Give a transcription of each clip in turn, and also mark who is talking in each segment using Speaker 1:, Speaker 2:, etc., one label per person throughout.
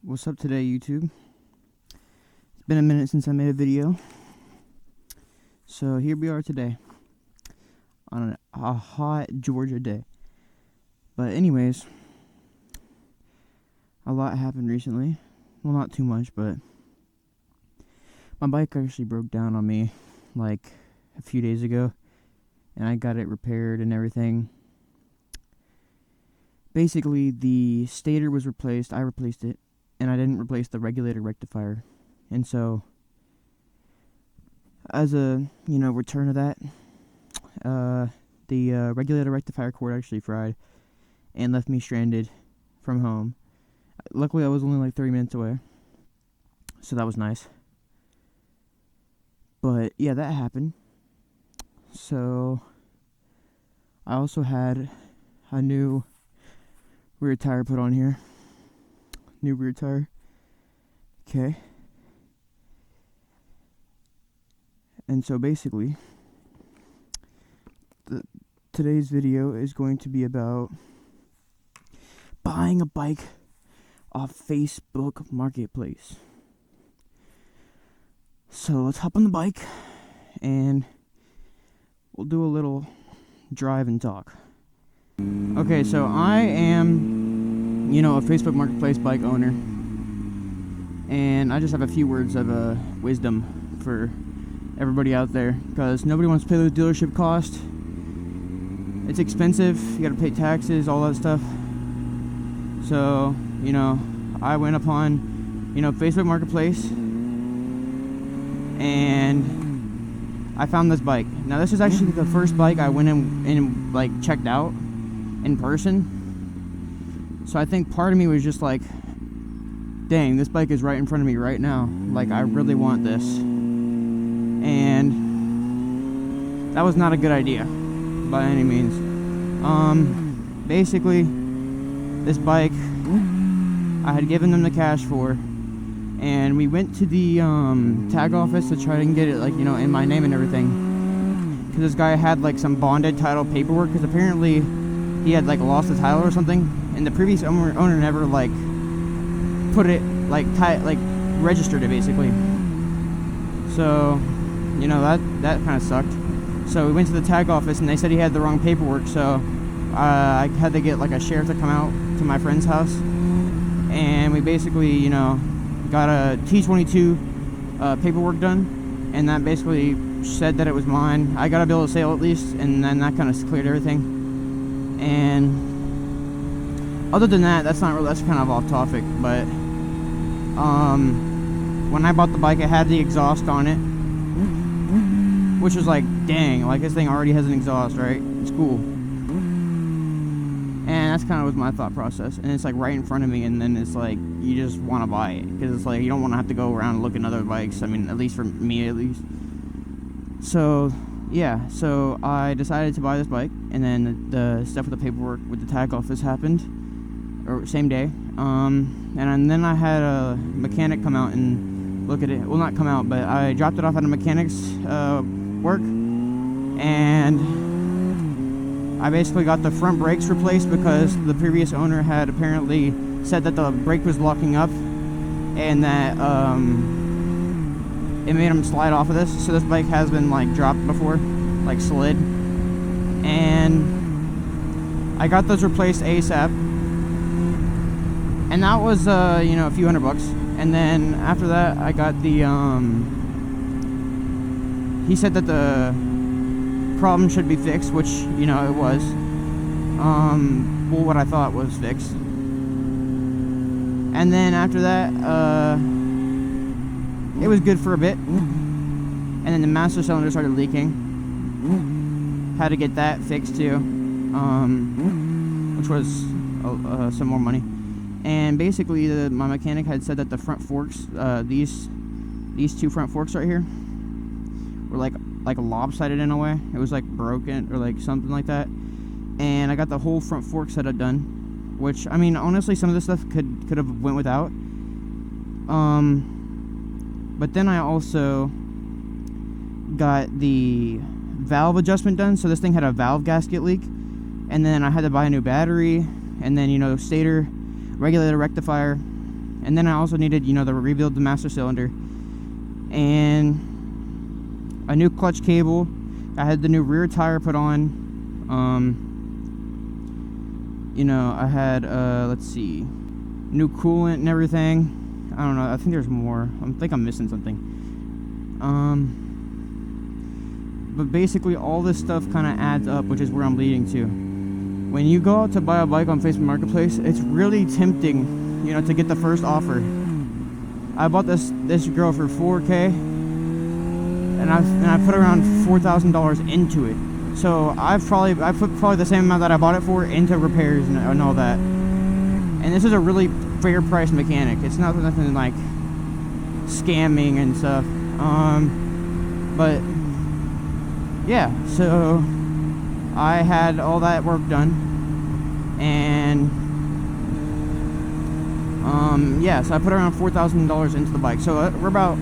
Speaker 1: What's up today, YouTube? It's been a minute since I made a video, so here we are today on a hot Georgia day. But anyways, a lot happened recently. Well, not too much, but my bike actually broke down on me like a few days ago, and I got it repaired and everything. Basically, the stator was replaced. I replaced it, and I didn't replace the regulator rectifier. And so, as a return of that, the regulator rectifier cord actually fried and left me stranded from home. Luckily, I was only like 30 minutes away, so that was nice. But yeah, that happened. So I also had a new rear tire put on here. New rear tire. Okay. And so basically, today's video is going to be about buying a bike off Facebook Marketplace. So let's hop on the bike and we'll do a little drive and talk. Okay, so I am, a Facebook Marketplace bike owner, and I just have a few words of wisdom for everybody out there, because nobody wants to pay the dealership cost. It's expensive. You gotta pay taxes, all that stuff. So, I went upon, Facebook Marketplace, and I found this bike. Now, this is actually the first bike I went in and checked out in person. So I think part of me was just like, dang, this bike is right in front of me right now. Like, I really want this. And that was not a good idea by any means. Basically, this bike I had given them the cash for, and we went to the tag office to try and get it in my name and everything, because this guy had some bonded title paperwork, because apparently he had lost the title or something, and the previous owner never put it registered it basically. So that kind of sucked. So we went to the tag office and they said he had the wrong paperwork, so I had to get a sheriff to come out to my friend's house, and we basically got a T22 paperwork done, and that basically said that it was mine. I got a bill of sale at least, and then that kind of cleared everything. And other than that, that's kind of off topic, but when I bought the bike, it had the exhaust on it, which was dang, this thing already has an exhaust, right? It's cool. And that's kind of was my thought process. And it's right in front of me, and then it's you just want to buy it, because it's you don't want to have to go around and look at other bikes. I mean, at least for me, at least. So yeah, so I decided to buy this bike, and then the stuff with the paperwork with the tag office happened, or same day. And then I had a mechanic come out and look at it. Well, not come out, but I dropped it off at a mechanic's work, and I basically got the front brakes replaced, because the previous owner had apparently said that the brake was locking up, and that it made him slide off of this. So this bike has been dropped before, slid, and I got those replaced ASAP, and that was a few $100. And then after that, I got the he said that the problem should be fixed, which it was. What I thought was fixed. And then after that, it was good for a bit, and then the master cylinder started leaking. Had to get that fixed too, which was some more money. And basically, my mechanic had said that the front forks, these two front forks right here, were like lopsided in a way. It was broken or something like that. And I got the whole front fork setup done, which, I mean, honestly, some of this stuff could have went without. But then I also got the valve adjustment done. So this thing had a valve gasket leak, and then I had to buy a new battery, and then stator, regulator rectifier, And then I also needed, you know, to rebuild the master cylinder. And a new clutch cable. I had the new rear tire put on. You know, I had, let's see, new coolant and everything. I don't know, I think there's more. I think I'm missing something. But basically all this stuff kind of adds up, which is where I'm leading to. When you go out to buy a bike on Facebook Marketplace, it's really tempting, you know, to get the first offer. I bought this girl for $4K, and I put around $4,000 into it. So I put probably the same amount that I bought it for into repairs and all that. And this is a really fair price mechanic. It's not nothing like scamming and stuff. But yeah, so I had all that work done, and yeah, so I put around $4,000 into the bike. So we're about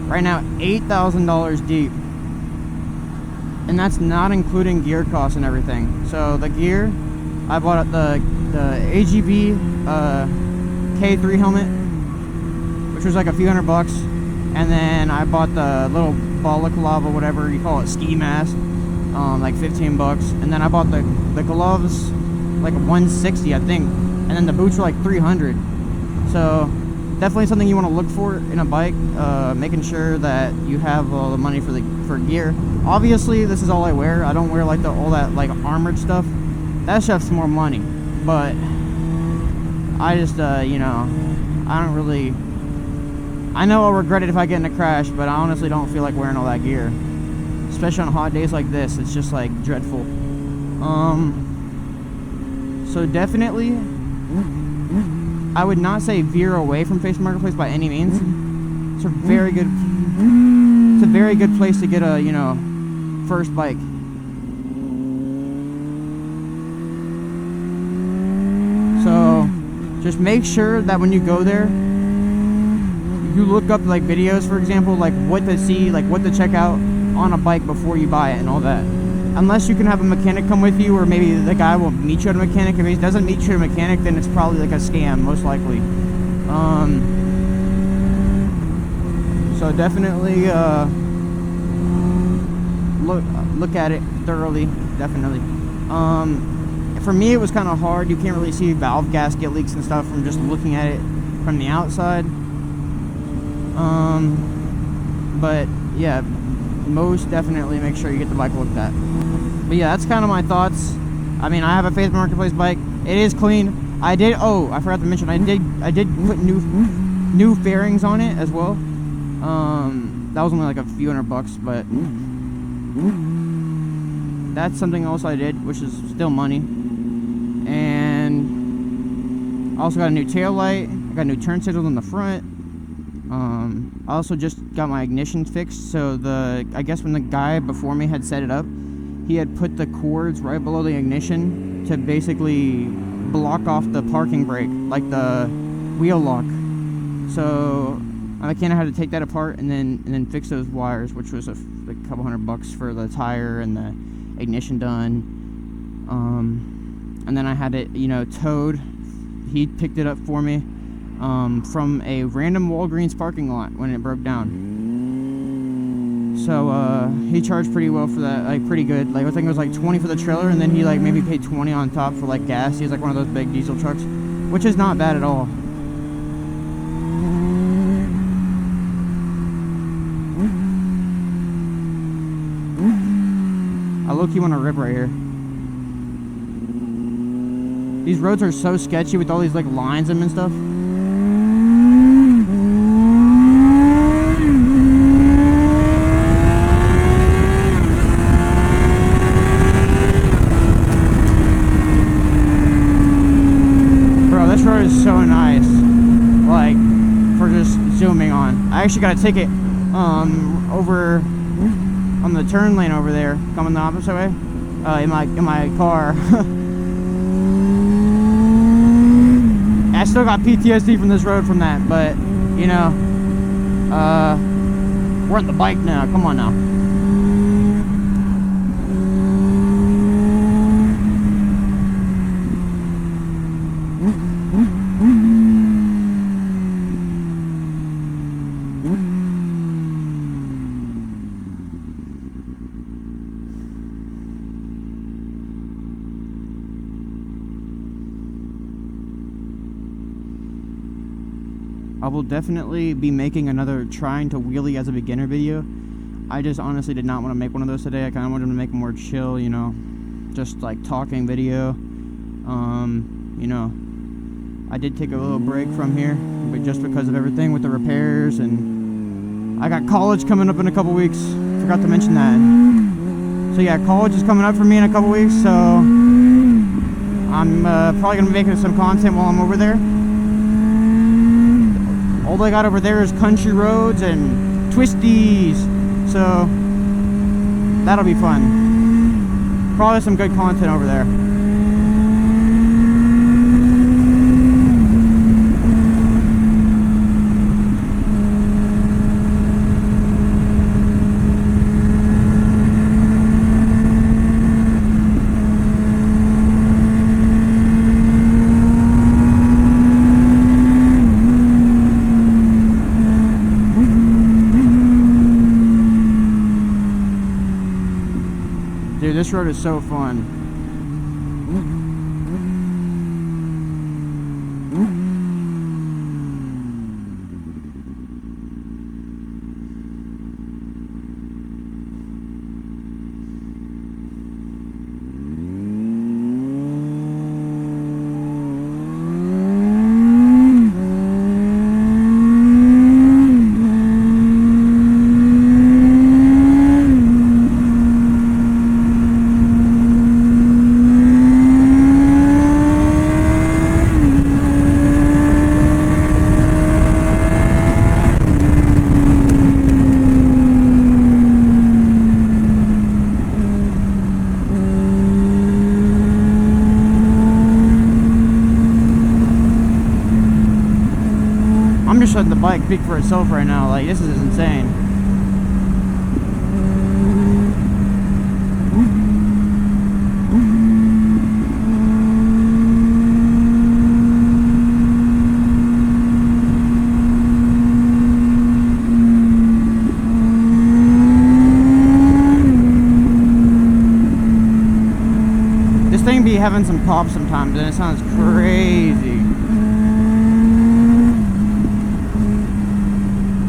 Speaker 1: right now $8,000 deep, and that's not including gear costs and everything. So the gear, I bought the AGV K3 helmet, which was like a few $100, and then I bought the little balaclava, whatever you call it, ski mask, like $15, and then I bought the gloves, like $160, I think, and then the boots were like $300. So definitely something you want to look for in a bike, making sure that you have all the money for gear. Obviously, this is all I wear. I don't wear like all that like armored stuff. That stuff's more money, but I just you know, I don't really. I know I'll regret it if I get in a crash, but I honestly don't feel like wearing all that gear, especially on hot days like this. It's just like dreadful. So definitely, I would not say veer away from Facebook Marketplace by any means. It's a very good. It's a very good place to get a, you know, first bike. So just make sure that when you go there, you look up like videos, for example, like what to see, like what to check out on a bike before you buy it and all that. Unless you can have a mechanic come with you, or maybe the guy will meet you at a mechanic. If he doesn't meet you at a mechanic, then it's probably like a scam, most likely. So definitely look at it thoroughly, definitely. For me, it was kind of hard. You can't really see valve gasket leaks and stuff from just looking at it from the outside. But yeah, most definitely make sure you get the bike looked at. But yeah, that's kind of my thoughts. I mean, I have a Facebook Marketplace bike. It is clean. I forgot to mention, I did put new fairings on it as well. That was only like a few $100, but that's something else I did, which is still money. And I also got a new tail light. I got new turn signals on the front. I also just got my ignition fixed. So I guess when the guy before me had set it up, he had put the cords right below the ignition to basically block off the parking brake, like the wheel lock. So I kind of had to take that apart and then fix those wires, which was a couple $100 for the tire and the ignition done. And then I had it, you know, towed. He picked it up for me from a random Walgreens parking lot when it broke down. So he charged pretty well for that, like pretty good. Like I think it was like $20 for the trailer, and then he like maybe paid $20 on top for like gas. He's like one of those big diesel trucks, which is not bad at all. I low-key want to rip right here. These roads are so sketchy with all these like lines in them and stuff. Bro, this road is so nice. Like, for just zooming on. I actually got a ticket over on the turn lane over there, coming the opposite way, in my car. I still got PTSD from this road from that, but you know, we're on the bike now. Come on now. I will definitely be making another trying to wheelie as a beginner video. I just honestly did not want to make one of those today. I kind of wanted to make a more chill, you know, just like talking video. You know, I did take a little break from here, but just because of everything with the repairs, and I got college coming up in a couple weeks. Forgot to mention that. So yeah, college is coming up for me in a couple weeks, so I'm probably gonna be making some content while I'm over there. All I got over there is country roads and twisties, so that'll be fun. Probably some good content over there. Dude, this road is so fun. I'm just letting the bike speak for itself right now. Like, this is insane. This thing be having some pop sometimes, and it sounds crazy.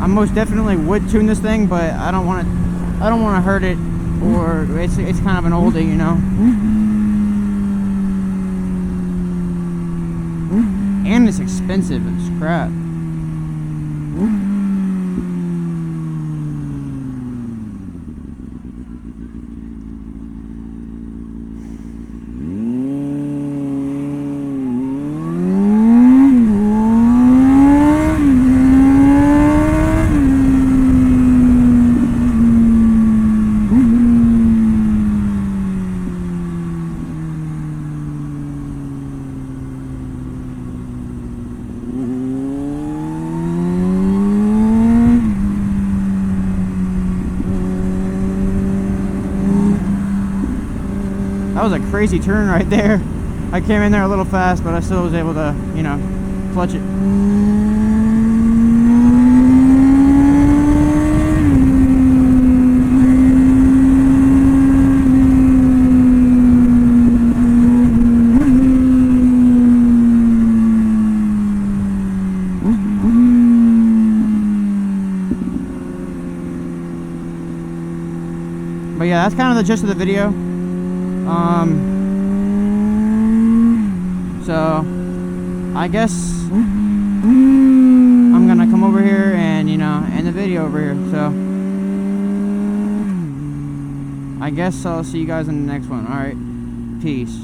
Speaker 1: I most definitely would tune this thing, but I don't want to hurt it, or it's kind of an oldie, you know. And it's expensive. It's crap. That was a crazy turn right there. I came in there a little fast, but I still was able to, you know, clutch it. But yeah, that's kind of the gist of the video. So I guess I'm gonna come over here and, you know, end the video over here. So I guess I'll see you guys in the next one. Alright, peace.